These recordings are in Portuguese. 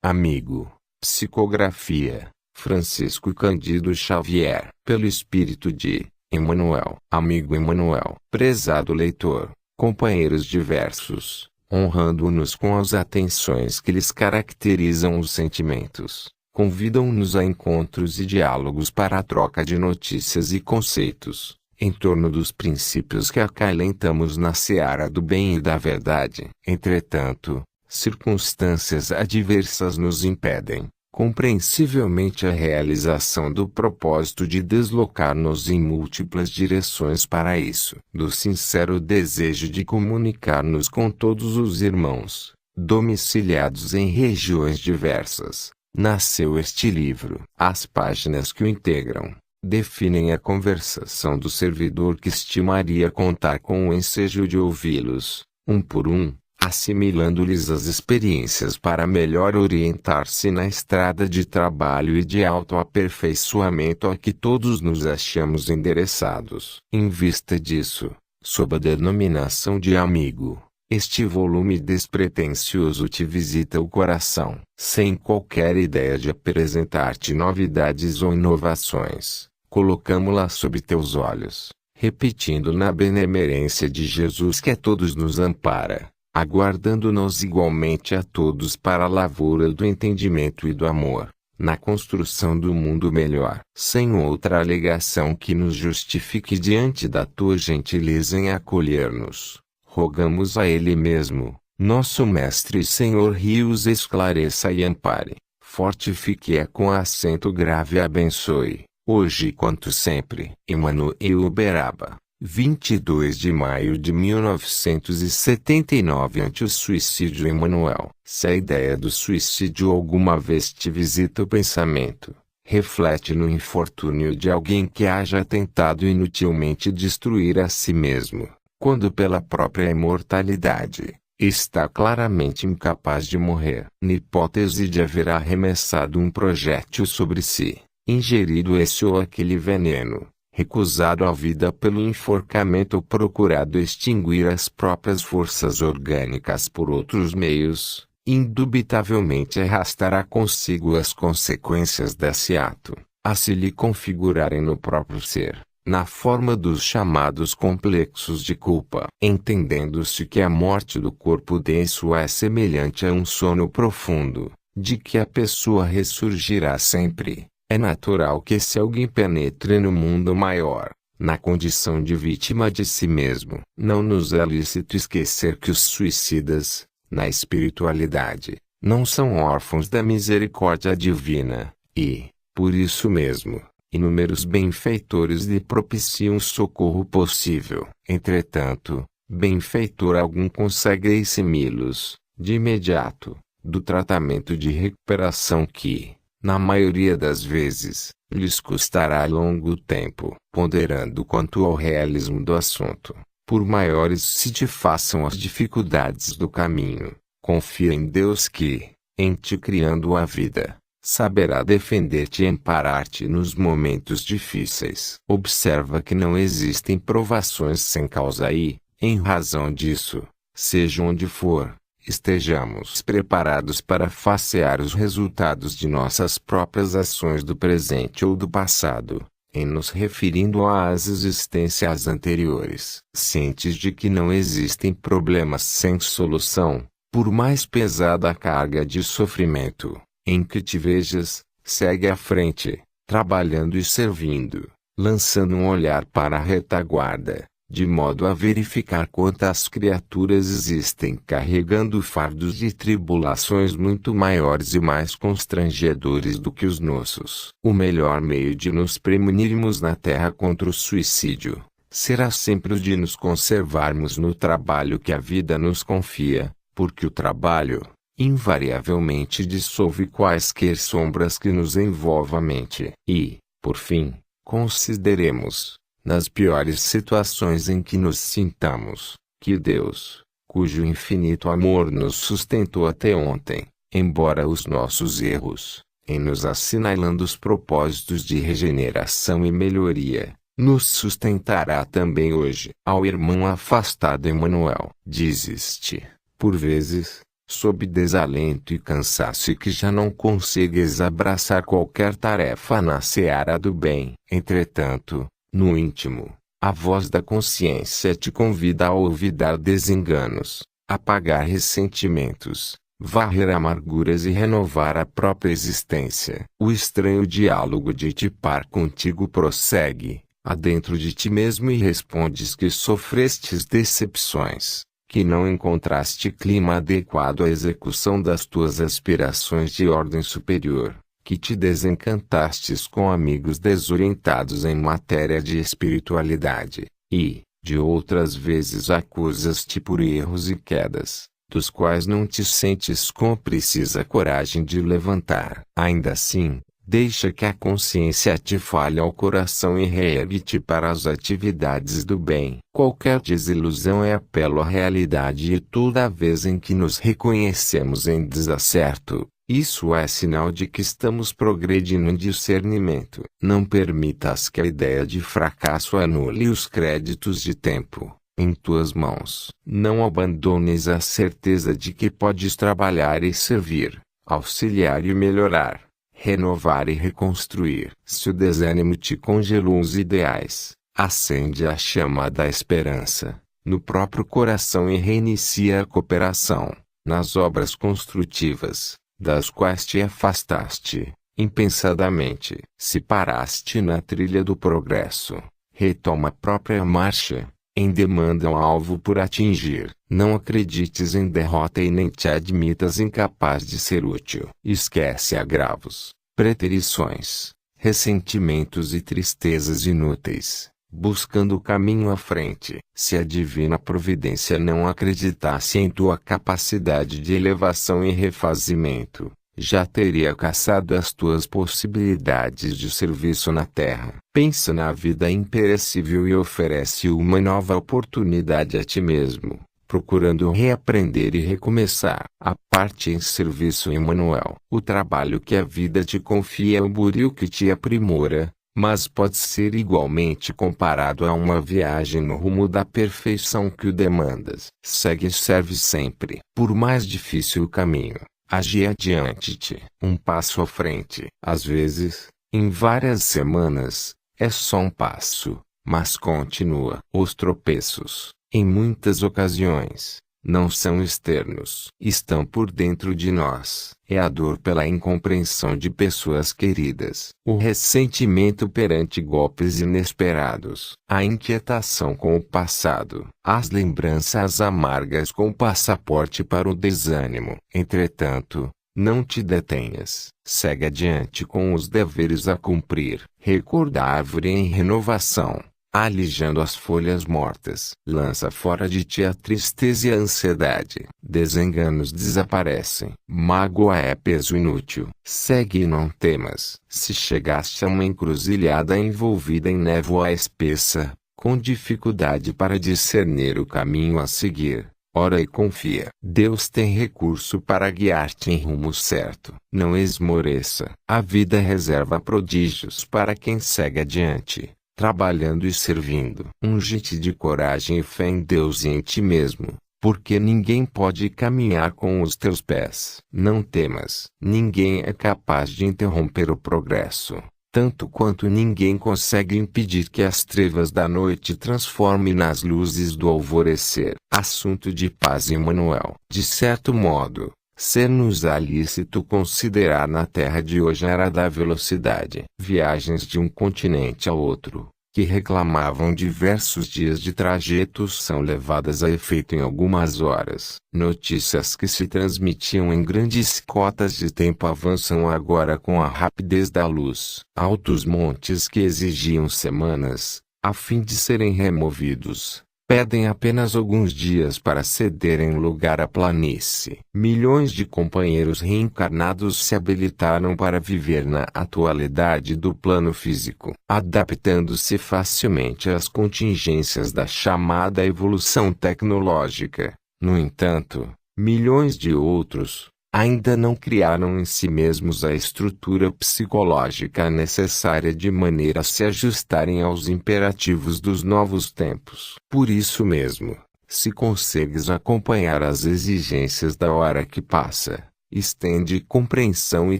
Amigo. Psicografia. Francisco Cândido Xavier. Pelo Espírito de Emmanuel. Amigo Emmanuel. Prezado leitor, companheiros diversos, honrando-nos com as atenções que lhes caracterizam os sentimentos, convidam-nos a encontros e diálogos para a troca de notícias e conceitos, em torno dos princípios que acalentamos na seara do bem e da verdade. Entretanto, circunstâncias adversas nos impedem, compreensivelmente, a realização do propósito de deslocar-nos em múltiplas direções para isso. Do sincero desejo de comunicar-nos com todos os irmãos, domiciliados em regiões diversas, nasceu este livro. As páginas que o integram definem a conversação do servidor que estimaria contar com o ensejo de ouvi-los, um por um, assimilando-lhes as experiências para melhor orientar-se na estrada de trabalho e de autoaperfeiçoamento a que todos nos achamos endereçados. Em vista disso, sob a denominação de amigo, este volume despretensioso te visita o coração, sem qualquer ideia de apresentar-te novidades ou inovações. Colocamo-la sob teus olhos, repetindo na benemerência de Jesus que a todos nos ampara, aguardando-nos igualmente a todos para a lavoura do entendimento e do amor, na construção do mundo melhor. Sem outra alegação que nos justifique diante da tua gentileza em acolher-nos, rogamos a Ele mesmo, nosso Mestre e Senhor, rios esclareça e ampare, fortifique-a com acento grave e abençoe, hoje quanto sempre. Emmanuel Uberaba, 22 de maio de 1979. Ante o suicídio. Emmanuel. Se a ideia do suicídio alguma vez te visita o pensamento, reflete no infortúnio de alguém que haja tentado inutilmente destruir a si mesmo, quando pela própria imortalidade está claramente incapaz de morrer. Na hipótese de haver arremessado um projétil sobre si, ingerido esse ou aquele veneno, recusado a vida pelo enforcamento ou procurado extinguir as próprias forças orgânicas por outros meios, indubitavelmente arrastará consigo as consequências desse ato, a se lhe configurarem no próprio ser, na forma dos chamados complexos de culpa. Entendendo-se que a morte do corpo denso é semelhante a um sono profundo, de que a pessoa ressurgirá sempre, é natural que se alguém penetre no mundo maior, na condição de vítima de si mesmo, não nos é lícito esquecer que os suicidas, na espiritualidade, não são órfãos da misericórdia divina, e, por isso mesmo, inúmeros benfeitores lhe propiciam o socorro possível. Entretanto, benfeitor algum consegue eximi-los, de imediato, do tratamento de recuperação que, na maioria das vezes, lhes custará longo tempo. Ponderando quanto ao realismo do assunto, por maiores se te façam as dificuldades do caminho, confia em Deus que, em te criando a vida, saberá defender-te e amparar-te nos momentos difíceis. Observa que não existem provações sem causa e, em razão disso, seja onde for, estejamos preparados para facear os resultados de nossas próprias ações do presente ou do passado, em nos referindo às existências anteriores. Cientes de que não existem problemas sem solução, por mais pesada a carga de sofrimento, em que te vejas, segue à frente, trabalhando e servindo, lançando um olhar para a retaguarda, de modo a verificar quantas criaturas existem carregando fardos de tribulações muito maiores e mais constrangedores do que os nossos. O melhor meio de nos premunirmos na terra contra o suicídio, será sempre o de nos conservarmos no trabalho que a vida nos confia, porque o trabalho, invariavelmente dissolve quaisquer sombras que nos envolvam a mente. E, por fim, consideremos, nas piores situações em que nos sintamos, que Deus, cujo infinito amor nos sustentou até ontem, embora os nossos erros, em nos assinalando os propósitos de regeneração e melhoria, nos sustentará também hoje. Ao irmão afastado Emmanuel. Dizes-te, por vezes, sob desalento e cansaço e que já não consegues abraçar qualquer tarefa na seara do bem. Entretanto, no íntimo, a voz da consciência te convida a olvidar desenganos, apagar ressentimentos, varrer amarguras e renovar a própria existência. O estranho diálogo de ti par contigo prossegue, adentro de ti mesmo, e respondes que sofrestes decepções, que não encontraste clima adequado à execução das tuas aspirações de ordem superior, que te desencantastes com amigos desorientados em matéria de espiritualidade, e, de outras vezes, acusas-te por erros e quedas, dos quais não te sentes com precisa coragem de levantar. Ainda assim, deixa que a consciência te fale ao coração e reergue-te para as atividades do bem. Qualquer desilusão é apelo à realidade, e toda vez em que nos reconhecemos em desacerto, isso é sinal de que estamos progredindo em discernimento. Não permitas que a ideia de fracasso anule os créditos de tempo em tuas mãos. Não abandones a certeza de que podes trabalhar e servir, auxiliar e melhorar, renovar e reconstruir. Se o desânimo te congelou os ideais, acende a chama da esperança no próprio coração e reinicia a cooperação nas obras construtivas, das quais te afastaste impensadamente. Se paraste na trilha do progresso, retoma a própria marcha, em demanda um alvo por atingir. Não acredites em derrota e nem te admitas incapaz de ser útil. Esquece agravos, preterições, ressentimentos e tristezas inúteis, buscando o caminho à frente. Se a divina providência não acreditasse em tua capacidade de elevação e refazimento, já teria caçado as tuas possibilidades de serviço na terra. Pensa na vida imperecível e oferece uma nova oportunidade a ti mesmo, procurando reaprender e recomeçar. A parte em serviço Emmanuel. O trabalho que a vida te confia é o buril que te aprimora, mas pode ser igualmente comparado a uma viagem no rumo da perfeição que o demandas. Segue e serve sempre. Por mais difícil o caminho, agi adiante-te, um passo à frente. Às vezes, em várias semanas, é só um passo, mas continua. Os tropeços, em muitas ocasiões, não são externos, estão por dentro de nós. É a dor pela incompreensão de pessoas queridas, o ressentimento perante golpes inesperados, a inquietação com o passado, as lembranças amargas com o passaporte para o desânimo. Entretanto, não te detenhas, segue adiante com os deveres a cumprir. Recorda a árvore em renovação, alijando as folhas mortas. Lança fora de ti a tristeza e a ansiedade. Desenganos desaparecem. Mágoa é peso inútil. Segue e não temas. Se chegaste a uma encruzilhada envolvida em névoa espessa, com dificuldade para discernir o caminho a seguir, ora e confia. Deus tem recurso para guiar-te em rumo certo. Não esmoreça. A vida reserva prodígios para quem segue adiante, trabalhando e servindo. Unge-te de coragem e fé em Deus e em ti mesmo, porque ninguém pode caminhar com os teus pés. Não temas. Ninguém é capaz de interromper o progresso, tanto quanto ninguém consegue impedir que as trevas da noite transformem nas luzes do alvorecer. Assunto de paz Emmanuel. De certo modo, ser-nos-á lícito considerar na terra de hoje a era da velocidade. Viagens de um continente ao outro, que reclamavam diversos dias de trajetos, são levadas a efeito em algumas horas. Notícias que se transmitiam em grandes cotas de tempo avançam agora com a rapidez da luz. Altos montes que exigiam semanas, a fim de serem removidos, pedem apenas alguns dias para cederem lugar à planície. Milhões de companheiros reencarnados se habilitaram para viver na atualidade do plano físico, adaptando-se facilmente às contingências da chamada evolução tecnológica. No entanto, milhões de outros ainda não criaram em si mesmos a estrutura psicológica necessária de maneira a se ajustarem aos imperativos dos novos tempos. Por isso mesmo, Se consegues acompanhar as exigências da hora que passa, estende compreensão e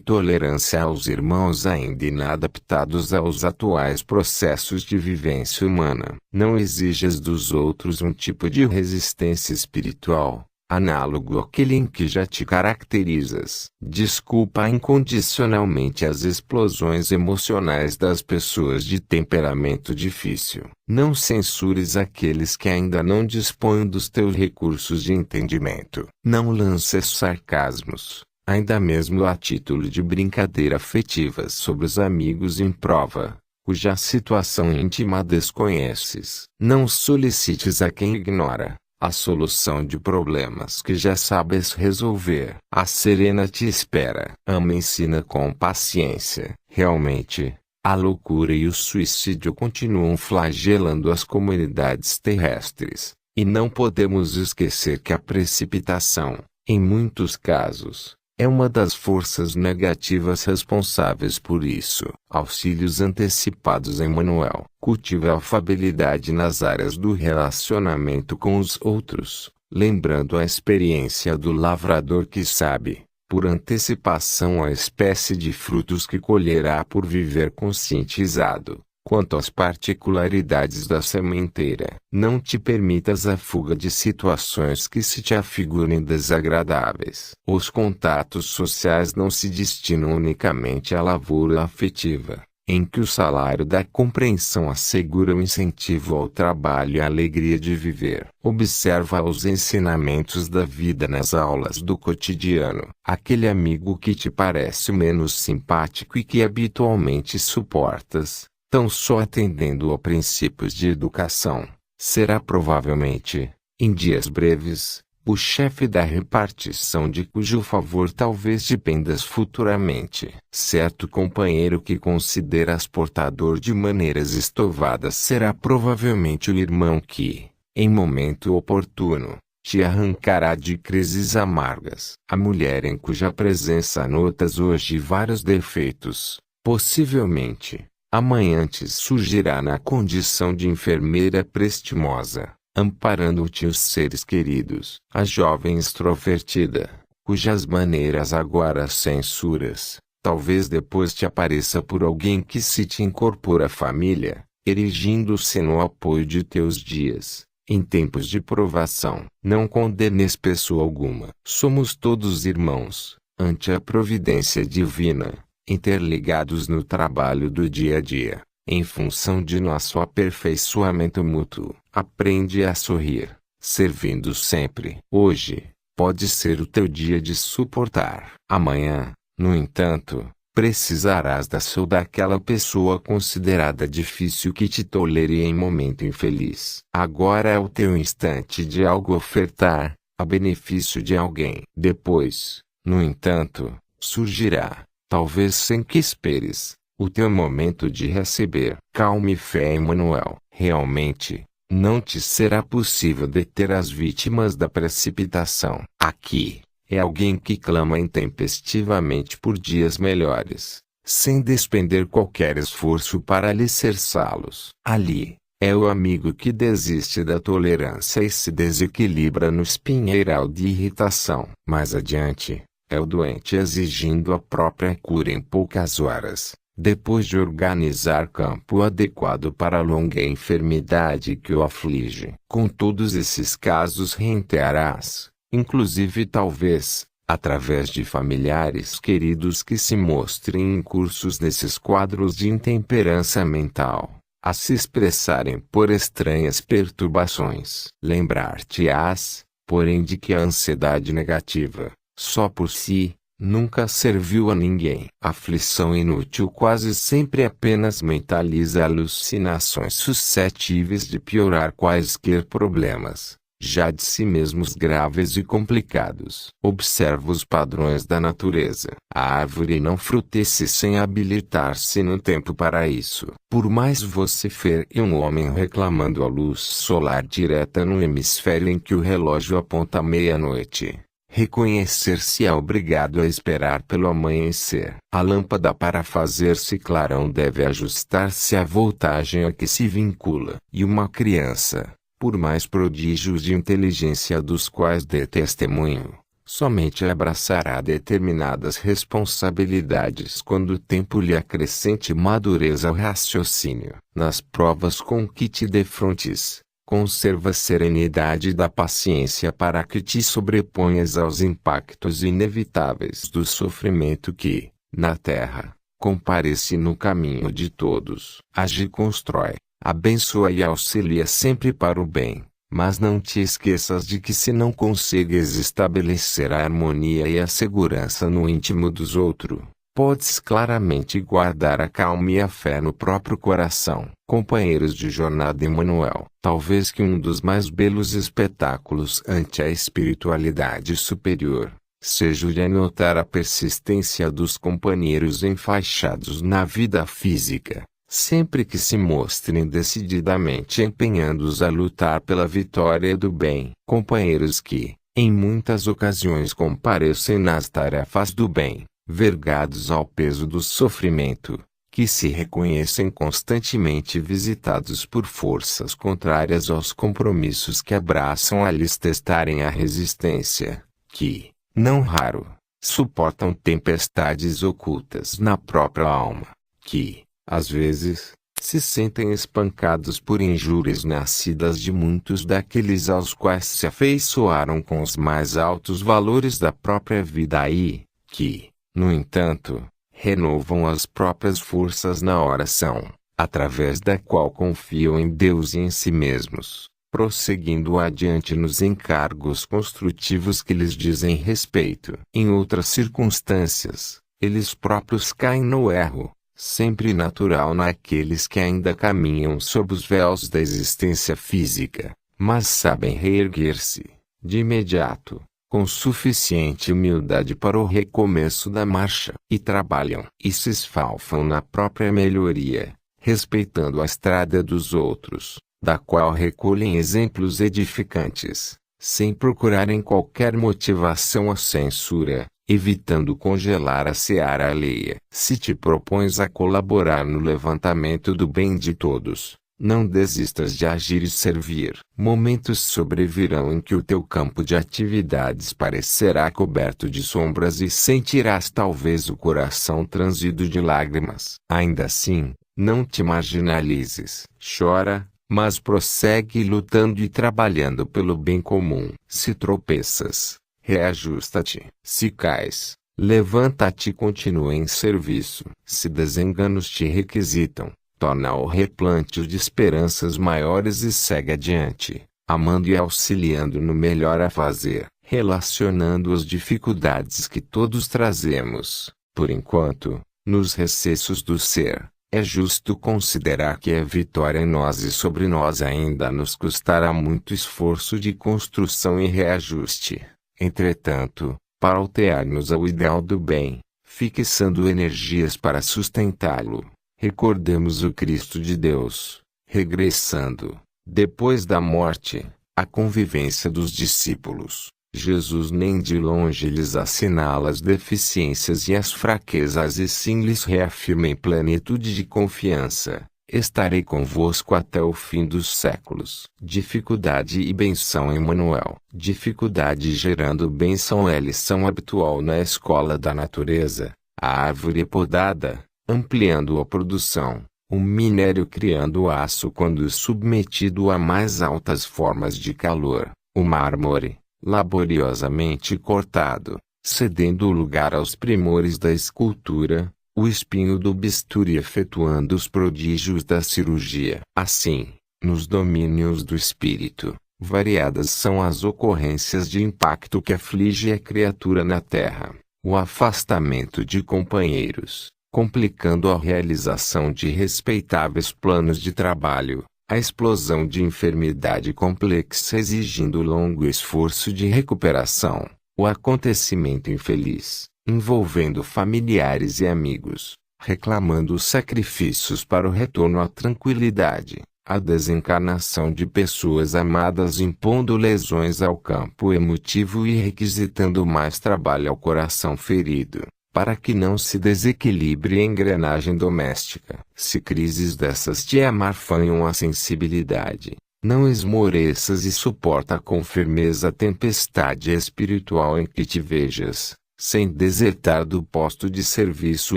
tolerância aos irmãos ainda inadaptados aos atuais processos de vivência humana. Não exijas dos outros um tipo de resistência espiritual, análogo àquele em que já te caracterizas. Desculpa incondicionalmente as explosões emocionais das pessoas de temperamento difícil. Não censures aqueles que ainda não dispõem dos teus recursos de entendimento. Não lances sarcasmos, ainda mesmo a título de brincadeira afetiva sobre os amigos em prova, cuja situação íntima desconheces. Não solicites a quem ignora a solução de problemas que já sabes resolver. A serena te espera. Ama e ensina com paciência. Realmente, a loucura e o suicídio continuam flagelando as comunidades terrestres, e não podemos esquecer que a precipitação, em muitos casos, é uma das forças negativas responsáveis por isso. Auxílios antecipados em Manuel. Cultive a afabilidade nas áreas do relacionamento com os outros, lembrando a experiência do lavrador que sabe, por antecipação, a espécie de frutos que colherá por viver conscientizado quanto às particularidades da sementeira. Não te permitas a fuga de situações que se te afigurem desagradáveis. Os contatos sociais não se destinam unicamente à lavoura afetiva, em que o salário da compreensão assegura o incentivo ao trabalho e a alegria de viver. Observa os ensinamentos da vida nas aulas do cotidiano. Aquele amigo que te parece menos simpático e que habitualmente suportas, tão só atendendo a princípios de educação, será provavelmente, em dias breves, o chefe da repartição de cujo favor talvez dependas futuramente. Certo companheiro que consideras portador de maneiras estovadas será provavelmente o irmão que, em momento oportuno, te arrancará de crises amargas. A mulher em cuja presença notas hoje vários defeitos, possivelmente, amanhã te surgirá na condição de enfermeira prestimosa, amparando-te os seres queridos. A jovem extrovertida, cujas maneiras agora censuras, talvez depois te apareça por alguém que se te incorpora à família, erigindo-se no apoio de teus dias. Em tempos de provação, não condenes pessoa alguma. Somos todos irmãos, ante a providência divina, interligados no trabalho do dia a dia, em função de nosso aperfeiçoamento mútuo. Aprende a sorrir, servindo sempre. Hoje, pode ser o teu dia de suportar. Amanhã, no entanto, precisarás daquela pessoa considerada difícil que te tolere em momento infeliz. Agora é o teu instante de algo ofertar, a benefício de alguém. Depois, no entanto, surgirá, talvez sem que esperes, o teu momento de receber. Calma e fé em Manuel. Realmente, não te será possível deter as vítimas da precipitação. Aqui, é alguém que clama intempestivamente por dias melhores, sem despender qualquer esforço para alicerçá-los. Ali, é o amigo que desiste da tolerância e se desequilibra no espinheiral de irritação. Mais adiante, é o doente exigindo a própria cura em poucas horas, depois de organizar campo adequado para a longa enfermidade que o aflige. Com todos esses casos reentrarás, inclusive talvez, através de familiares queridos que se mostrem incursos nesses quadros de intemperança mental, a se expressarem por estranhas perturbações. Lembrar-te-ás, porém, de que a ansiedade negativa, só por si, nunca serviu a ninguém. A aflição inútil quase sempre apenas mentaliza alucinações suscetíveis de piorar quaisquer problemas, já de si mesmos graves e complicados. Observa os padrões da natureza. A árvore não frutesce sem habilitar-se no tempo para isso. Por mais vocifere um homem reclamando a luz solar direta no hemisfério em que o relógio aponta a meia-noite, reconhecer-se-á obrigado a esperar pelo amanhecer. A lâmpada para fazer-se clarão deve ajustar-se à voltagem a que se vincula. E uma criança, por mais prodígios de inteligência dos quais dê testemunho, somente abraçará determinadas responsabilidades quando o tempo lhe acrescente madureza ao raciocínio. Nas provas com que te defrontes, conserva a serenidade da paciência para que te sobreponhas aos impactos inevitáveis do sofrimento que, na terra, comparece no caminho de todos. Age e constrói, abençoa e auxilia sempre para o bem, mas não te esqueças de que se não consegues estabelecer a harmonia e a segurança no íntimo dos outros, podes claramente guardar a calma e a fé no próprio coração. Companheiros de jornada Emmanuel. Talvez que um dos mais belos espetáculos ante a espiritualidade superior seja o de anotar a persistência dos companheiros enfaixados na vida física, sempre que se mostrem decididamente empenhados a lutar pela vitória do bem. Companheiros que, em muitas ocasiões comparecem nas tarefas do bem, vergados ao peso do sofrimento, que se reconhecem constantemente visitados por forças contrárias aos compromissos que abraçam a lhes testarem a resistência, que, não raro, suportam tempestades ocultas na própria alma, que, às vezes, se sentem espancados por injúrias nascidas de muitos daqueles aos quais se afeiçoaram com os mais altos valores da própria vida e, que, no entanto, renovam as próprias forças na oração, através da qual confiam em Deus e em si mesmos, prosseguindo adiante nos encargos construtivos que lhes dizem respeito. Em outras circunstâncias, eles próprios caem no erro, sempre natural naqueles que ainda caminham sob os véus da existência física, mas sabem reerguer-se, de imediato, com suficiente humildade para o recomeço da marcha, e trabalham e se esfalfam na própria melhoria, respeitando a estrada dos outros, da qual recolhem exemplos edificantes, sem procurarem qualquer motivação à censura, evitando congelar a seara alheia. Se te propões a colaborar no levantamento do bem de todos, não desistas de agir e servir. Momentos sobrevirão em que o teu campo de atividades parecerá coberto de sombras e sentirás talvez o coração transido de lágrimas. Ainda assim, não te marginalizes. Chora, mas prossegue lutando e trabalhando pelo bem comum. Se tropeças, reajusta-te. Se cais, levanta-te e continua em serviço. Se desenganos te requisitam, torna ao replantio de esperanças maiores e segue adiante, amando e auxiliando no melhor a fazer, relacionando as dificuldades que todos trazemos, por enquanto, nos recessos do ser. É justo considerar que a vitória em nós e sobre nós ainda nos custará muito esforço de construção e reajuste. Entretanto, para altear-nos ao ideal do bem, fixando energias para sustentá-lo, recordemos o Cristo de Deus, regressando, depois da morte, à convivência dos discípulos. Jesus nem de longe lhes assinala as deficiências e as fraquezas e sim lhes reafirma em plenitude de confiança: estarei convosco até o fim dos séculos. Dificuldade e benção Emmanuel. Dificuldade gerando benção é lição habitual na escola da natureza. A árvore é podada, ampliando a produção. O minério criando aço quando submetido a mais altas formas de calor. O mármore, laboriosamente cortado, cedendo lugar aos primores da escultura, o espinho do bisturi efetuando os prodígios da cirurgia. Assim, nos domínios do espírito, variadas são as ocorrências de impacto que aflige a criatura na terra. O afastamento de companheiros, complicando a realização de respeitáveis planos de trabalho. A explosão de enfermidade complexa exigindo longo esforço de recuperação. O acontecimento infeliz, envolvendo familiares e amigos, reclamando sacrifícios para o retorno à tranquilidade. A desencarnação de pessoas amadas impondo lesões ao campo emotivo e requisitando mais trabalho ao coração ferido, para que não se desequilibre a engrenagem doméstica. Se crises dessas te amarfanham a sensibilidade, Não esmoreças e suporta com firmeza a tempestade espiritual em que te vejas, sem desertar do posto de serviço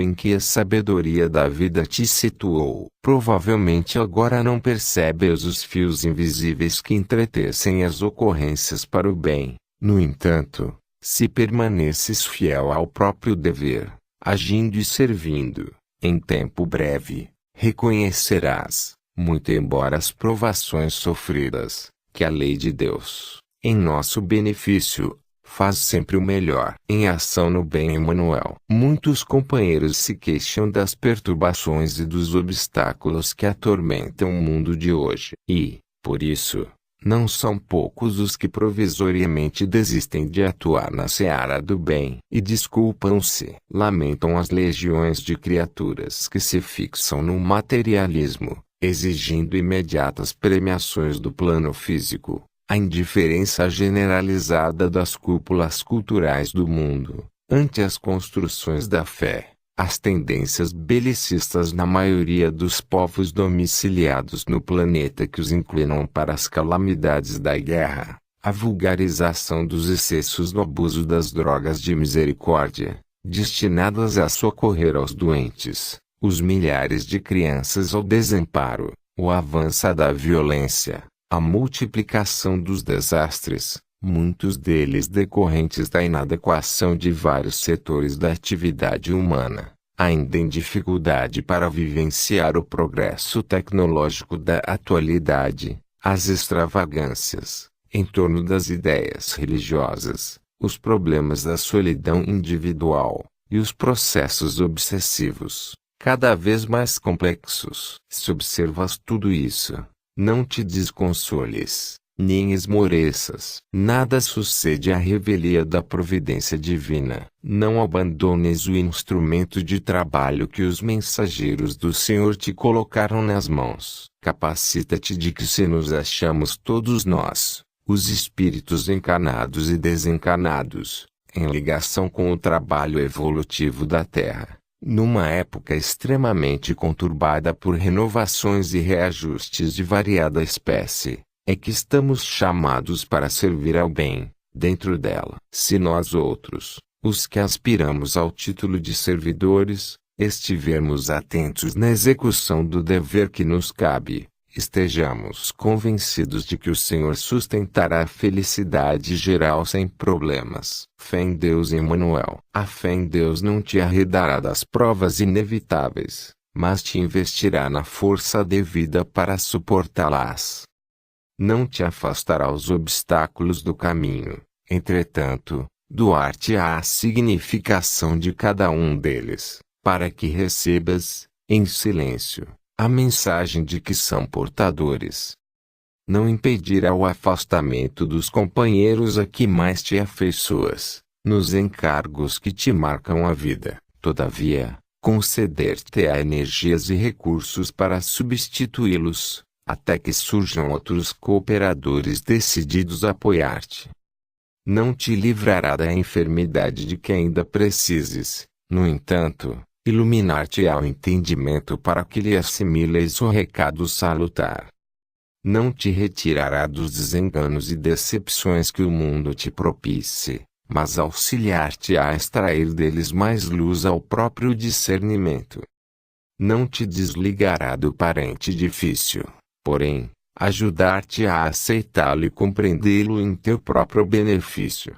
em que a sabedoria da vida te situou. Provavelmente agora não percebes os fios invisíveis que entretecem as ocorrências para o bem. No entanto, se permaneces fiel ao próprio dever, agindo e servindo, em tempo breve, reconhecerás, muito embora as provações sofridas, que a lei de Deus, em nosso benefício, faz sempre o melhor. Em ação no bem, Emmanuel. Muitos companheiros se queixam das perturbações e dos obstáculos que atormentam o mundo de hoje. E, por isso, não são poucos os que provisoriamente desistem de atuar na seara do bem. E desculpam-se, lamentam as legiões de criaturas que se fixam no materialismo, exigindo imediatas premiações do plano físico, a indiferença generalizada das cúpulas culturais do mundo, ante as construções da fé, as tendências belicistas na maioria dos povos domiciliados no planeta que os inclinam para as calamidades da guerra, a vulgarização dos excessos no abuso das drogas de misericórdia, destinadas a socorrer aos doentes, os milhares de crianças ao desamparo, o avanço da violência, a multiplicação dos desastres, muitos deles decorrentes da inadequação de vários setores da atividade humana, ainda em dificuldade para vivenciar o progresso tecnológico da atualidade, as extravagâncias, em torno das ideias religiosas, os problemas da solidão individual, e os processos obsessivos, cada vez mais complexos. Se observas tudo isso, não te desconsoles, nem esmoreças. Nada sucede à revelia da providência divina. Não abandones o instrumento de trabalho que os mensageiros do Senhor te colocaram nas mãos. Capacita-te de que se nos achamos todos nós, os espíritos encarnados e desencarnados, em ligação com o trabalho evolutivo da Terra, numa época extremamente conturbada por renovações e reajustes de variada espécie, é que estamos chamados para servir ao bem, dentro dela. Se nós outros, os que aspiramos ao título de servidores, estivermos atentos na execução do dever que nos cabe, estejamos convencidos de que o Senhor sustentará a felicidade geral sem problemas. Fé em Deus, Emmanuel. A fé em Deus não te arredará das provas inevitáveis, mas te investirá na força devida para suportá-las. Não te afastará os obstáculos do caminho, entretanto, doar-te-á a significação de cada um deles, para que recebas, em silêncio, a mensagem de que são portadores. Não impedirá o afastamento dos companheiros a que mais te afeiçoas, nos encargos que te marcam a vida. Todavia, conceder-te-á energias e recursos para substituí-los, até que surjam outros cooperadores decididos a apoiar-te. Não te livrará da enfermidade de que ainda precises, no entanto, iluminar-te-á o entendimento para que lhe assimiles o recado salutar. Não te retirará dos desenganos e decepções que o mundo te propicie, mas auxiliar-te-á a extrair deles mais luz ao próprio discernimento. Não te desligará do parente difícil, porém, ajudar-te-á a aceitá-lo e compreendê-lo em teu próprio benefício.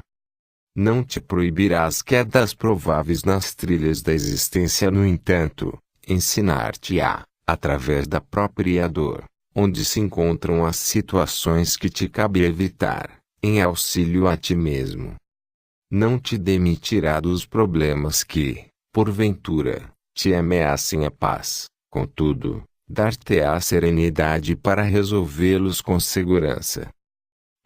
Não te proibirá as quedas prováveis nas trilhas da existência, no entanto, ensinar-te-á, através da própria dor, onde se encontram as situações que te cabe evitar, em auxílio a ti mesmo. Não te demitirá dos problemas que, porventura, te ameacem a paz, contudo, dar-te-á serenidade para resolvê-los com segurança.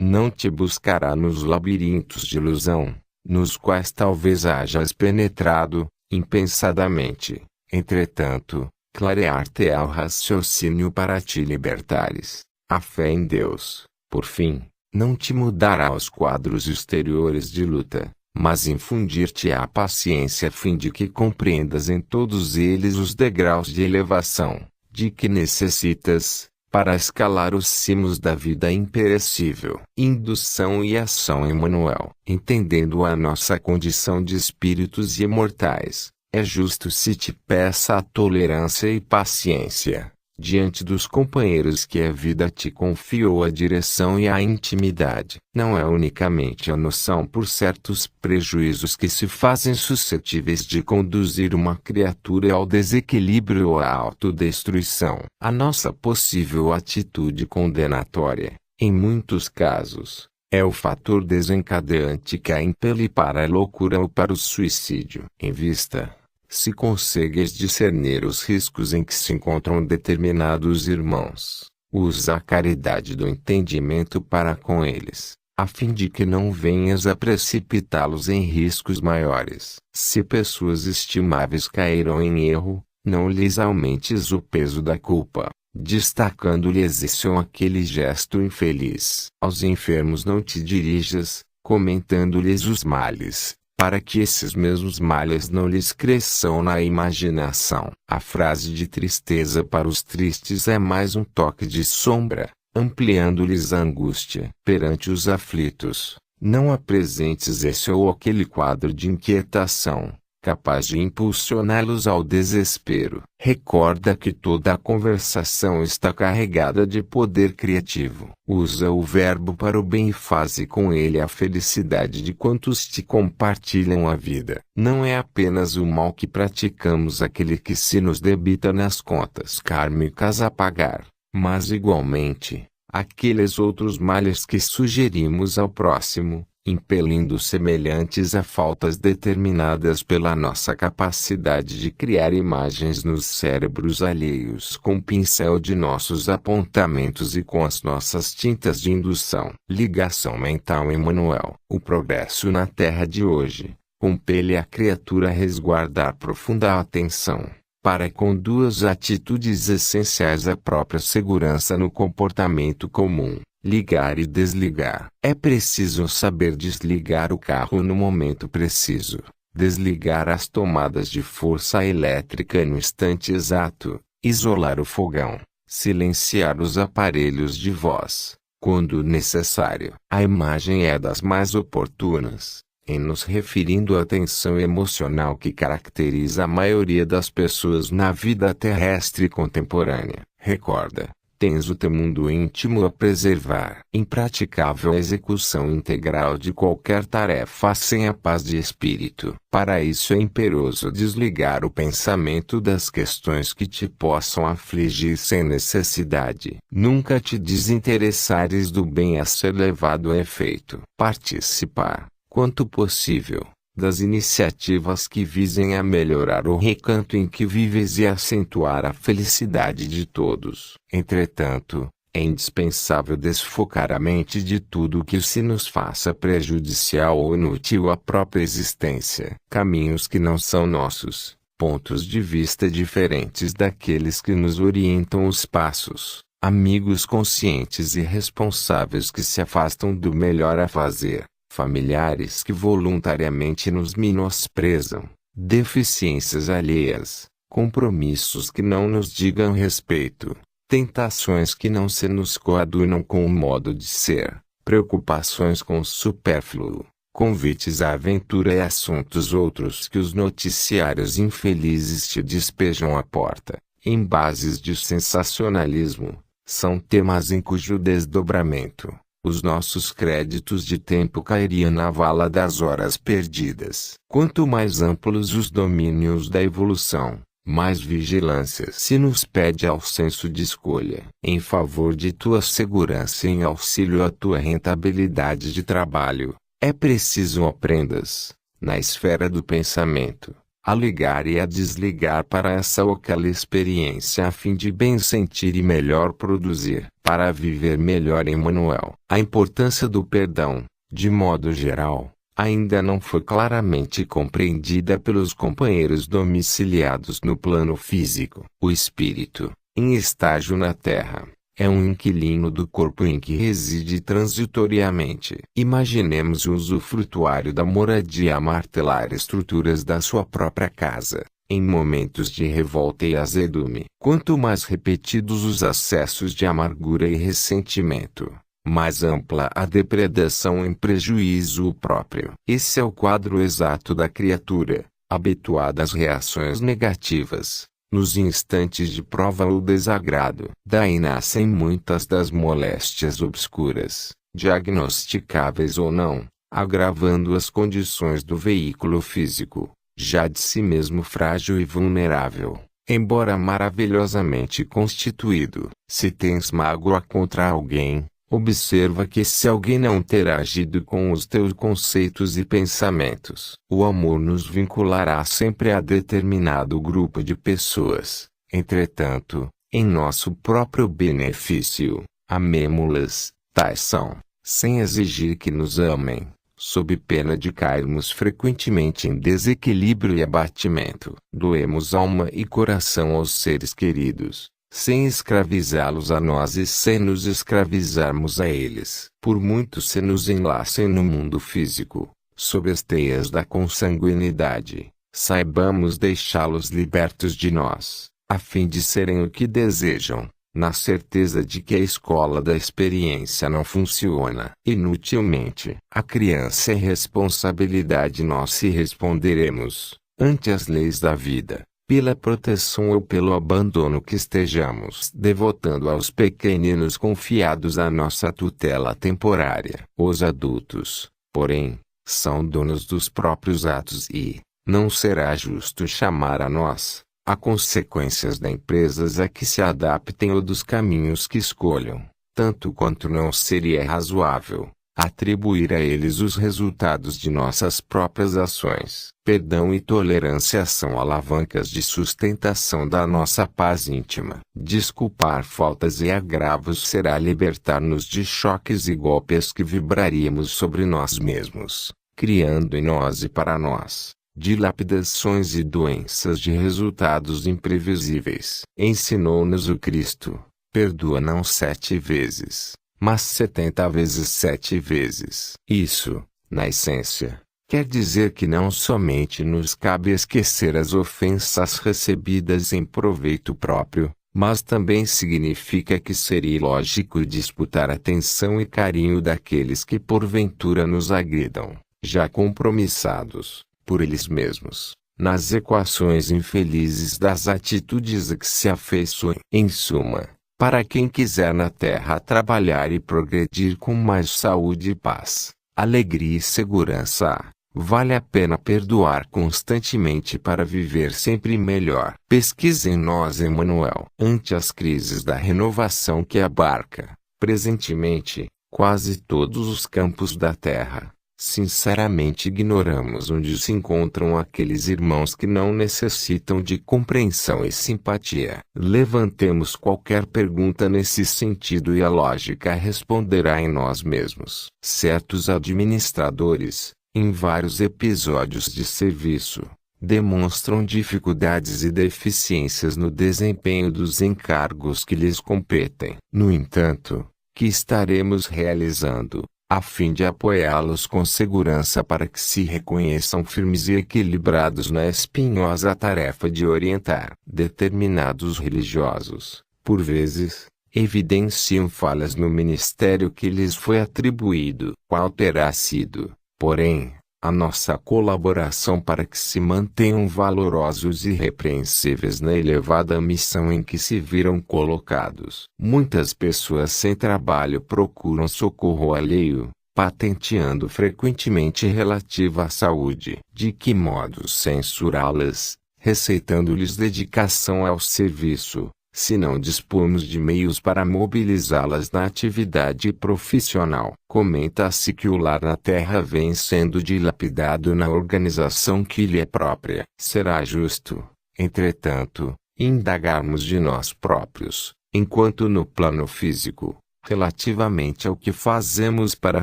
Não te buscará nos labirintos de ilusão, nos quais talvez hajas penetrado, impensadamente, entretanto, clarear-te-á o raciocínio para te libertares. A fé em Deus, por fim, não te mudará os quadros exteriores de luta, mas infundir-te-á paciência a fim de que compreendas em todos eles os degraus de elevação, de que necessitas, para escalar os cimos da vida imperecível. Indução e ação Emmanuel. Entendendo a nossa condição de espíritos imortais, é justo se te peça a tolerância e paciência, diante dos companheiros que a vida te confiou a direção e a intimidade. Não é unicamente a noção por certos prejuízos que se fazem suscetíveis de conduzir uma criatura ao desequilíbrio ou à autodestruição. A nossa possível atitude condenatória, em muitos casos, é o fator desencadeante que a impele para a loucura ou para o suicídio. Em vista, se consegues discernir os riscos em que se encontram determinados irmãos, usa a caridade do entendimento para com eles, a fim de que não venhas a precipitá-los em riscos maiores. Se pessoas estimáveis caíram em erro, não lhes aumentes o peso da culpa, destacando-lhes esse ou aquele gesto infeliz. Aos enfermos não te dirijas, comentando-lhes os males, para que esses mesmos males não lhes cresçam na imaginação. A frase de tristeza para os tristes é mais um toque de sombra, ampliando-lhes a angústia. Perante os aflitos, não apresentes esse ou aquele quadro de inquietação, capaz de impulsioná-los ao desespero. Recorda que toda a conversação está carregada de poder criativo. Usa o verbo para o bem e faze com ele a felicidade de quantos te compartilham a vida. Não é apenas o mal que praticamos aquele que se nos debita nas contas kármicas a pagar, mas igualmente, aqueles outros males que sugerimos ao próximo, impelindo semelhantes a faltas determinadas pela nossa capacidade de criar imagens nos cérebros alheios com o pincel de nossos apontamentos e com as nossas tintas de indução. Ligação mental Emmanuel. O progresso na Terra de hoje compele a criatura a resguardar profunda atenção, para com duas atitudes essenciais à própria segurança no comportamento comum: ligar e desligar. É preciso saber desligar o carro no momento preciso, desligar as tomadas de força elétrica no instante exato, isolar o fogão, silenciar os aparelhos de voz, quando necessário. A imagem é das mais oportunas, em nos referindo à tensão emocional que caracteriza a maioria das pessoas na vida terrestre contemporânea. Recorda, tens o teu mundo íntimo a preservar. Impraticável a execução integral de qualquer tarefa sem a paz de espírito. Para isso é imperoso desligar o pensamento das questões que te possam afligir sem necessidade. Nunca te desinteressares do bem a ser levado a efeito. Participar, quanto possível, das iniciativas que visem a melhorar o recanto em que vives e acentuar a felicidade de todos. Entretanto, é indispensável desfocar a mente de tudo que se nos faça prejudicial ou inútil à própria existência. Caminhos que não são nossos, pontos de vista diferentes daqueles que nos orientam os passos, amigos conscientes e responsáveis que se afastam do melhor a fazer, familiares que voluntariamente nos menosprezam, deficiências alheias, compromissos que não nos digam respeito, tentações que não se nos coadunam com o modo de ser, preocupações com o supérfluo, convites à aventura e assuntos outros que os noticiários infelizes te despejam à porta, embases de sensacionalismo, são temas em cujo desdobramento os nossos créditos de tempo cairiam na vala das horas perdidas. Quanto mais amplos os domínios da evolução, mais vigilância se nos pede ao senso de escolha, em favor de tua segurança e em auxílio à tua rentabilidade de trabalho. É preciso aprendas, na esfera do pensamento, a ligar e a desligar para essa ou aquela experiência a fim de bem sentir e melhor produzir, para viver melhor Emmanuel. A importância do perdão, de modo geral, ainda não foi claramente compreendida pelos companheiros domiciliados no plano físico. O espírito, em estágio na Terra, é um inquilino do corpo em que reside transitoriamente. Imaginemos o usufrutuário da moradia a martelar estruturas da sua própria casa, em momentos de revolta e azedume. Quanto mais repetidos os acessos de amargura e ressentimento, mais ampla a depredação em prejuízo próprio. Esse é o quadro exato da criatura, habituada às reações negativas, nos instantes de prova ou desagrado. Daí nascem muitas das moléstias obscuras, diagnosticáveis ou não, agravando as condições do veículo físico, já de si mesmo frágil e vulnerável, embora maravilhosamente constituído. Se tens mágoa contra alguém, observa que esse alguém não terá agido com os teus conceitos e pensamentos. O amor nos vinculará sempre a determinado grupo de pessoas. Entretanto, em nosso próprio benefício, amemo-las, tais são, sem exigir que nos amem, sob pena de cairmos frequentemente em desequilíbrio e abatimento. Doemos alma e coração aos seres queridos, sem escravizá-los a nós e sem nos escravizarmos a eles. Por muito se nos enlacem no mundo físico, sob as teias da consanguinidade, saibamos deixá-los libertos de nós, a fim de serem o que desejam, na certeza de que a escola da experiência não funciona inutilmente. A criança é responsabilidade nossa e responderemos, ante as leis da vida, pela proteção ou pelo abandono que estejamos devotando aos pequeninos confiados à nossa tutela temporária. Os adultos, porém, são donos dos próprios atos e não será justo chamar a nós, a consequências da empresas a que se adaptem ou dos caminhos que escolham, tanto quanto não seria razoável atribuir a eles os resultados de nossas próprias ações. Perdão e tolerância são alavancas de sustentação da nossa paz íntima. Desculpar faltas e agravos será libertar-nos de choques e golpes que vibraríamos sobre nós mesmos, criando em nós e para nós dilapidações e doenças de resultados imprevisíveis. Ensinou-nos o Cristo: perdoa não 7 vezes, mas 70 vezes 7 vezes. Isso, na essência, quer dizer que não somente nos cabe esquecer as ofensas recebidas em proveito próprio, mas também significa que seria ilógico disputar a atenção e carinho daqueles que porventura nos agridam, já compromissados, por eles mesmos, nas equações infelizes das atitudes a que se afeiçoem. Em suma, para quem quiser na terra trabalhar e progredir com mais saúde e paz, alegria e segurança, vale a pena perdoar constantemente para viver sempre melhor. Pesquise em nós, Emmanuel. Ante as crises da renovação que abarca, presentemente, quase todos os campos da terra, sinceramente ignoramos onde se encontram aqueles irmãos que não necessitam de compreensão e simpatia. Levantemos qualquer pergunta nesse sentido e a lógica responderá em nós mesmos. Certos administradores, em vários episódios de serviço, demonstram dificuldades e deficiências no desempenho dos encargos que lhes competem. No entanto, que estaremos realizando, a fim de apoiá-los com segurança para que se reconheçam firmes e equilibrados na espinhosa tarefa de orientar? Determinados religiosos, por vezes, evidenciam falhas no ministério que lhes foi atribuído. Qual terá sido, porém, a nossa colaboração para que se mantenham valorosos e irrepreensíveis na elevada missão em que se viram colocados? Muitas pessoas sem trabalho procuram socorro alheio, patenteando frequentemente relativa à saúde. De que modo censurá-las, receitando-lhes dedicação ao serviço, se não dispomos de meios para mobilizá-las na atividade profissional? Comenta-se que o lar na terra vem sendo dilapidado na organização que lhe é própria. Será justo, entretanto, indagarmos de nós próprios, enquanto no plano físico, relativamente ao que fazemos para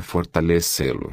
fortalecê-lo.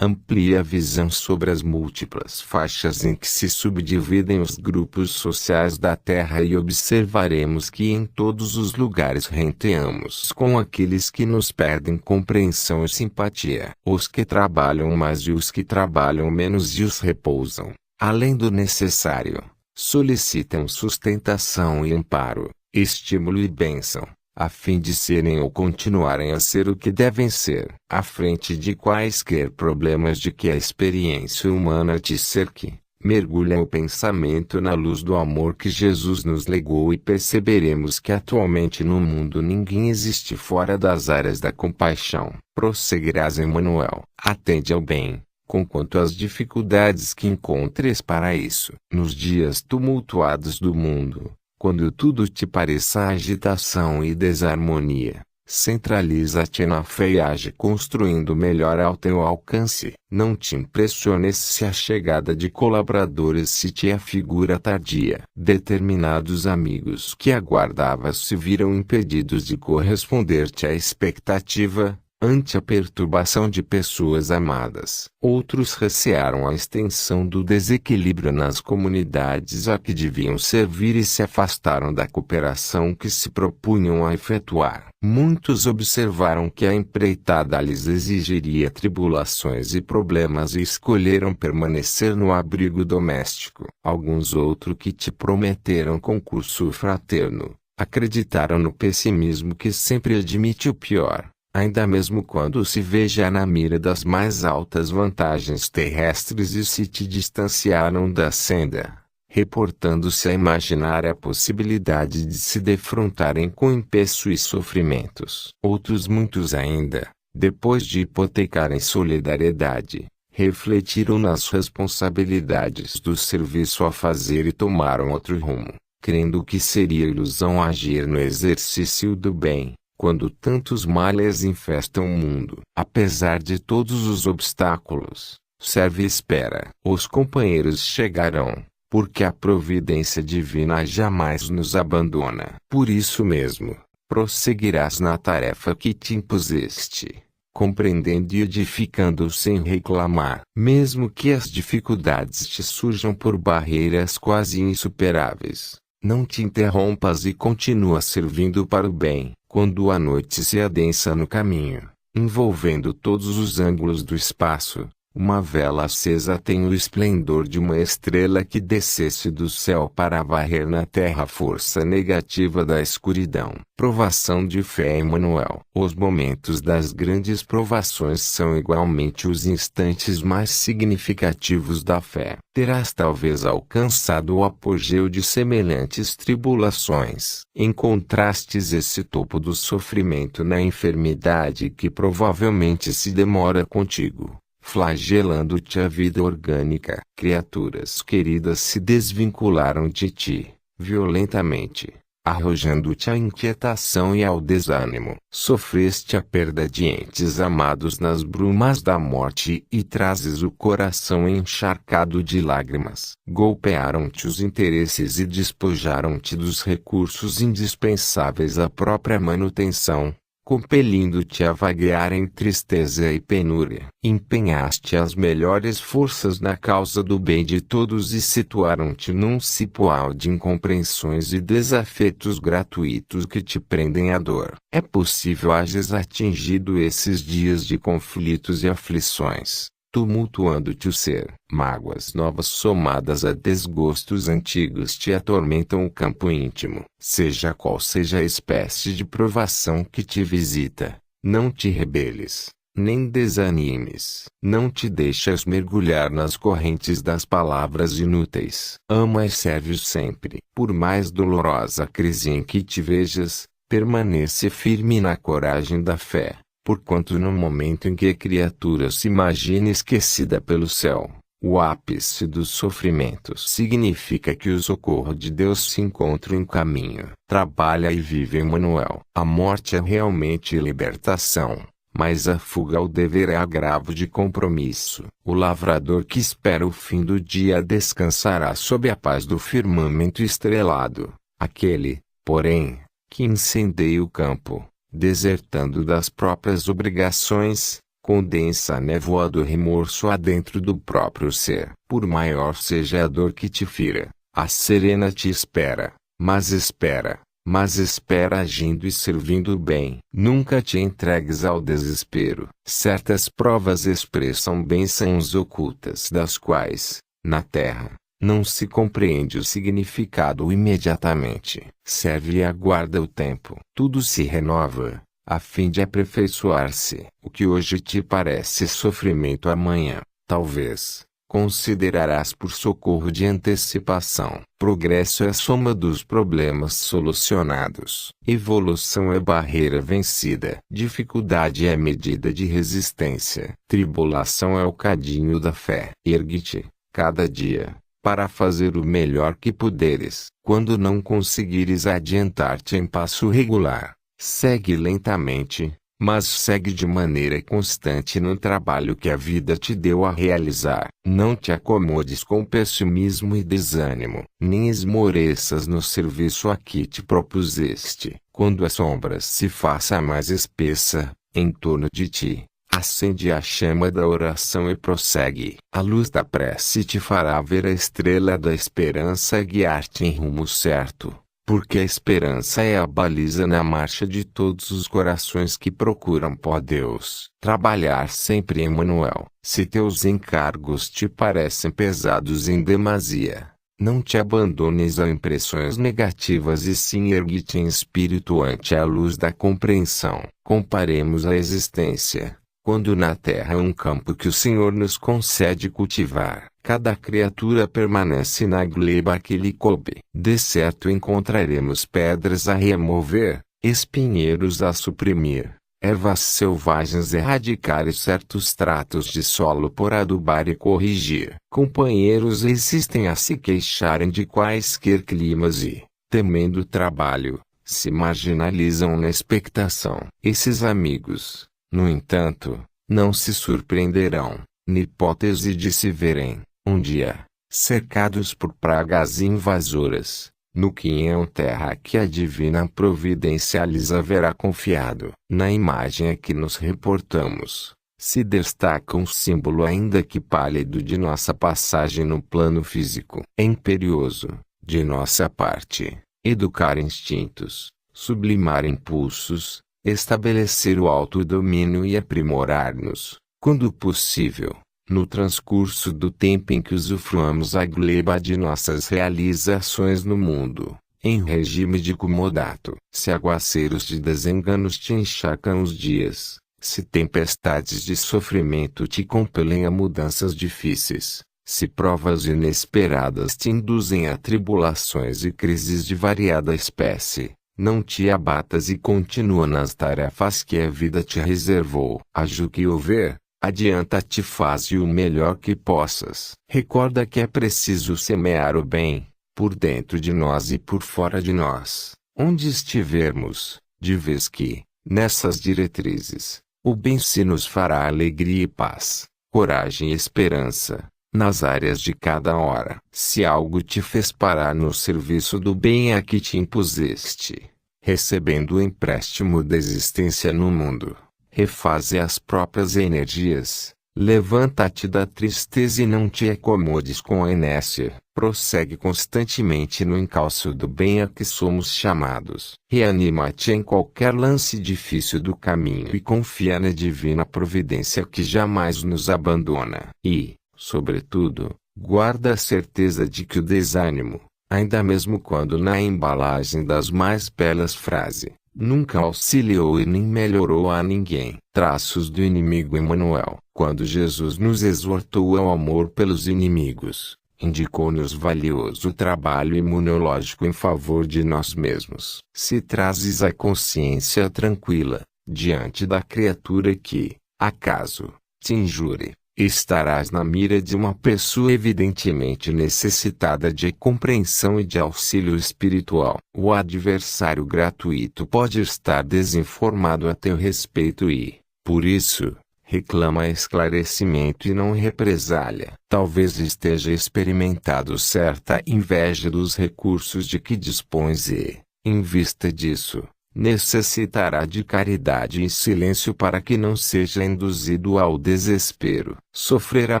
Amplie a visão sobre as múltiplas faixas em que se subdividem os grupos sociais da Terra e observaremos que em todos os lugares renteamos com aqueles que nos pedem compreensão e simpatia. Os que trabalham mais e os que trabalham menos e os repousam, além do necessário, solicitam sustentação e amparo, estímulo e bênção, a fim de serem ou continuarem a ser o que devem ser. À frente de quaisquer problemas de que a experiência humana te cerque, mergulha o pensamento na luz do amor que Jesus nos legou e perceberemos que atualmente no mundo ninguém existe fora das áreas da compaixão. Prosseguirás, Emmanuel. Atende ao bem, conquanto as dificuldades que encontres para isso. Nos dias tumultuados do mundo, quando tudo te pareça agitação e desarmonia, centraliza-te na fé e age construindo melhor ao teu alcance. Não te impressiones se a chegada de colaboradores se te afigura tardia. Determinados amigos que aguardavas se viram impedidos de corresponder-te à expectativa, ante a perturbação de pessoas amadas. Outros recearam a extensão do desequilíbrio nas comunidades a que deviam servir e se afastaram da cooperação que se propunham a efetuar. Muitos observaram que a empreitada lhes exigiria tribulações e problemas e escolheram permanecer no abrigo doméstico. Alguns outros que te prometeram concurso fraterno, acreditaram no pessimismo que sempre admite o pior, ainda mesmo quando se veja na mira das mais altas vantagens terrestres, e se te distanciaram da senda, reportando-se a imaginar a possibilidade de se defrontarem com empeço e sofrimentos. Outros muitos ainda, depois de hipotecarem solidariedade, refletiram nas responsabilidades do serviço a fazer e tomaram outro rumo, crendo que seria ilusão agir no exercício do bem, quando tantos males infestam o mundo. Apesar de todos os obstáculos, serve e espera. Os companheiros chegarão, porque a providência divina jamais nos abandona. Por isso mesmo, prosseguirás na tarefa que te impuseste, compreendendo e edificando sem reclamar. Mesmo que as dificuldades te surjam por barreiras quase insuperáveis, não te interrompas e continua servindo para o bem. Quando a noite se adensa no caminho, envolvendo todos os ângulos do espaço, uma vela acesa tem o esplendor de uma estrela que descesse do céu para varrer na terra a força negativa da escuridão. Provação de fé, Emmanuel. Os momentos das grandes provações são igualmente os instantes mais significativos da fé. Terás talvez alcançado o apogeu de semelhantes tribulações. Encontrastes esse topo do sofrimento na enfermidade que provavelmente se demora contigo, flagelando-te a vida orgânica. Criaturas queridas se desvincularam de ti, violentamente, arrojando-te à inquietação e ao desânimo. Sofreste a perda de entes amados nas brumas da morte e trazes o coração encharcado de lágrimas. Golpearam-te os interesses e despojaram-te dos recursos indispensáveis à própria manutenção, compelindo-te a vaguear em tristeza e penúria. Empenhaste as melhores forças na causa do bem de todos e situaram-te num cipoal de incompreensões e desafetos gratuitos que te prendem à dor. É possível hajas atingido esses dias de conflitos e aflições, tumultuando-te o ser. Mágoas novas somadas a desgostos antigos te atormentam o campo íntimo. Seja qual seja a espécie de provação que te visita, não te rebeles, nem desanimes. Não te deixes mergulhar nas correntes das palavras inúteis. Ama e serve sempre. Por mais dolorosa a crise em que te vejas, permanece firme na coragem da fé, porquanto no momento em que a criatura se imagina esquecida pelo céu, o ápice dos sofrimentos significa que o socorro de Deus se encontra em caminho. Trabalha e vive, Emmanuel. A morte é realmente libertação, mas a fuga ao dever é agravo de compromisso. O lavrador que espera o fim do dia descansará sob a paz do firmamento estrelado. Aquele, porém, que incendeia o campo, desertando das próprias obrigações, condensa a névoa do remorso adentro do próprio ser. Por maior seja a dor que te fira, a serena te espera, mas espera agindo e servindo o bem. Nunca te entregues ao desespero. Certas provas expressam bênçãos ocultas das quais, na terra, Não se compreende o significado imediatamente. Serve e aguarda o tempo. Tudo se renova, a fim de aperfeiçoar-se. O que hoje te parece sofrimento amanhã, talvez, considerarás por socorro de antecipação. Progresso é a soma dos problemas solucionados. Evolução é barreira vencida. Dificuldade é medida de resistência. Tribulação é o cadinho da fé. Ergue-te, cada dia, para fazer o melhor que puderes. Quando não conseguires adiantar-te em passo regular, segue lentamente, mas segue de maneira constante no trabalho que a vida te deu a realizar. Não te acomodes com pessimismo e desânimo, nem esmoreças no serviço a que te propuseste. Quando a sombra se faça mais espessa, em torno de ti, acende a chama da oração e prossegue. A luz da prece te fará ver a estrela da esperança e guiar-te em rumo certo. Porque a esperança é a baliza na marcha de todos os corações que procuram por Deus. Trabalhar sempre Emmanuel. Se teus encargos te parecem pesados em demasia, não te abandones a impressões negativas e sim ergue-te em espírito ante a luz da compreensão. Comparemos a existência. Quando na terra é um campo que o Senhor nos concede cultivar, cada criatura permanece na gleba que lhe coube. De certo encontraremos pedras a remover, espinheiros a suprimir, ervas selvagens a erradicar e certos tratos de solo por adubar e corrigir. Companheiros resistem a se queixarem de quaisquer climas e, temendo o trabalho, se marginalizam na expectação. Esses amigos, no entanto, não se surpreenderão, na hipótese de se verem, um dia, cercados por pragas invasoras, no quinhão terra que a divina providência lhes haverá confiado. Na imagem a que nos reportamos, se destaca um símbolo ainda que pálido de nossa passagem no plano físico. É imperioso, de nossa parte, educar instintos, sublimar impulsos, estabelecer o autodomínio e aprimorar-nos, quando possível, no transcurso do tempo em que usufruamos a gleba de nossas realizações no mundo, em regime de comodato. Se aguaceiros de desenganos te encharcam os dias, se tempestades de sofrimento te compelem a mudanças difíceis, se provas inesperadas te induzem a tribulações e crises de variada espécie, não te abatas e continua nas tarefas que a vida te reservou. Haja o que houver, adianta-te e faze o melhor que possas. Recorda que é preciso semear o bem, por dentro de nós e por fora de nós, onde estivermos, de vez que, nessas diretrizes, o bem se nos fará alegria e paz, coragem e esperança, nas áreas de cada hora. Se algo te fez parar no serviço do bem a que te impuseste, recebendo o empréstimo da existência no mundo, refaze as próprias energias, levanta-te da tristeza e não te acomodes com a inércia, prossegue constantemente no encalço do bem a que somos chamados. Reanima-te em qualquer lance difícil do caminho e confia na divina providência que jamais nos abandona. E, sobretudo, guarda a certeza de que o desânimo, ainda mesmo quando na embalagem das mais belas frases, nunca auxiliou e nem melhorou a ninguém. Traços do inimigo Emmanuel. Quando Jesus nos exortou ao amor pelos inimigos, indicou-nos valioso trabalho imunológico em favor de nós mesmos. Se trazes a consciência tranquila, diante da criatura que, acaso, te injure, estarás na mira de uma pessoa evidentemente necessitada de compreensão e de auxílio espiritual. O adversário gratuito pode estar desinformado a teu respeito e, por isso, reclama esclarecimento e não represália. Talvez esteja experimentado certa inveja dos recursos de que dispões e, em vista disso, necessitará de caridade e silêncio para que não seja induzido ao desespero. Sofrerá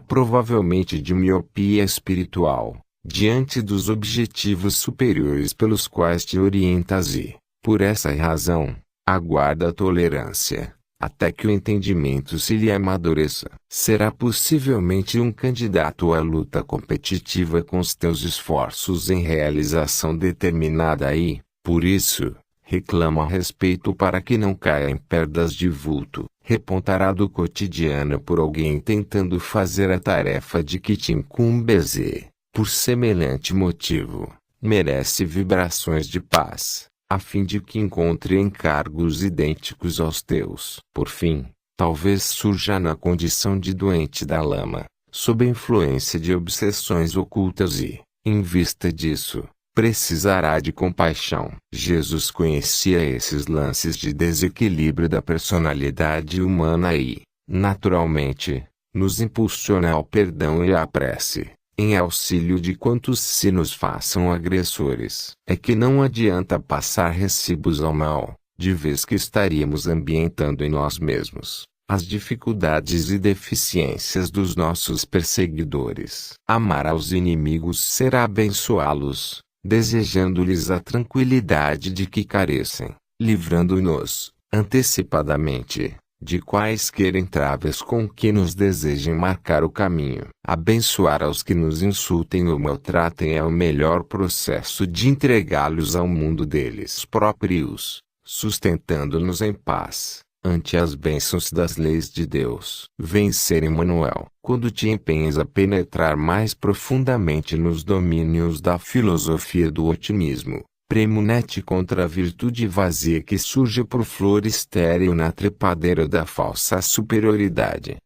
provavelmente de miopia espiritual, diante dos objetivos superiores pelos quais te orientas e, por essa razão, aguarda a tolerância, até que o entendimento se lhe amadureça. Será possivelmente um candidato à luta competitiva com os teus esforços em realização determinada e, por isso, reclama a respeito para que não caia em perdas de vulto, repontarado cotidiano por alguém tentando fazer a tarefa de que te incumbeze. Por semelhante motivo, merece vibrações de paz, a fim de que encontre encargos idênticos aos teus. Por fim, talvez surja na condição de doente da lama, sob a influência de obsessões ocultas e, em vista disso, precisará de compaixão. Jesus conhecia esses lances de desequilíbrio da personalidade humana e, naturalmente, nos impulsiona ao perdão e à prece, em auxílio de quantos se nos façam agressores. É que não adianta passar recibos ao mal, de vez que estaríamos ambientando em nós mesmos as dificuldades e deficiências dos nossos perseguidores. Amar aos inimigos será abençoá-los, desejando-lhes a tranquilidade de que carecem, livrando-nos, antecipadamente, de quaisquer entraves com que nos desejem marcar o caminho. Abençoar aos que nos insultem ou maltratem é o melhor processo de entregá-los ao mundo deles próprios, sustentando-nos em paz, ante as bênçãos das leis de Deus. Vencer Emmanuel. Quando te empenhas a penetrar mais profundamente nos domínios da filosofia do otimismo, premune-te contra a virtude vazia que surge por flor estéril na trepadeira da falsa superioridade.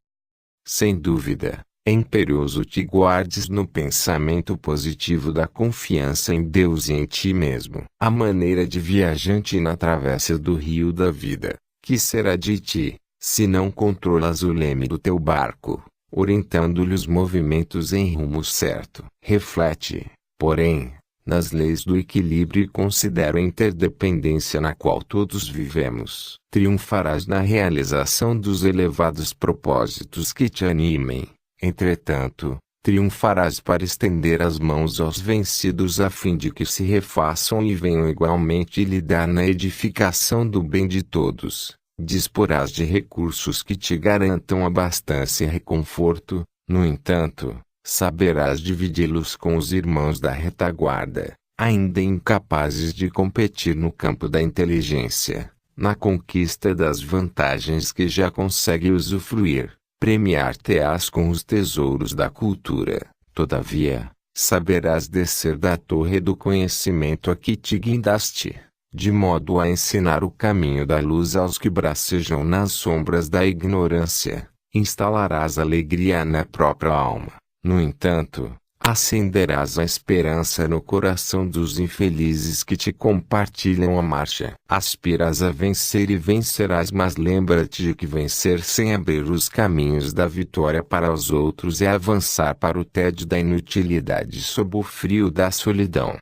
Sem dúvida, é imperioso te guardes no pensamento positivo da confiança em Deus e em ti mesmo. A maneira de viajante na travessa do rio da vida, que será de ti, se não controlas o leme do teu barco, orientando-lhe os movimentos em rumo certo. Reflete, porém, nas leis do equilíbrio e considera a interdependência na qual todos vivemos. Triunfarás na realização dos elevados propósitos que te animem. Entretanto, triunfarás para estender as mãos aos vencidos a fim de que se refaçam e venham igualmente lhe dar na edificação do bem de todos. Disporás de recursos que te garantam abastança e reconforto, no entanto, saberás dividi-los com os irmãos da retaguarda, ainda incapazes de competir no campo da inteligência, na conquista das vantagens que já consegue usufruir. Premiar-te-ás com os tesouros da cultura. Todavia, saberás descer da torre do conhecimento a que te guindaste, de modo a ensinar o caminho da luz aos que bracejam nas sombras da ignorância. Instalarás alegria na própria alma. No entanto, acenderás a esperança no coração dos infelizes que te compartilham a marcha. Aspiras a vencer e vencerás, mas lembra-te de que vencer sem abrir os caminhos da vitória para os outros é avançar para o tédio da inutilidade sob o frio da solidão.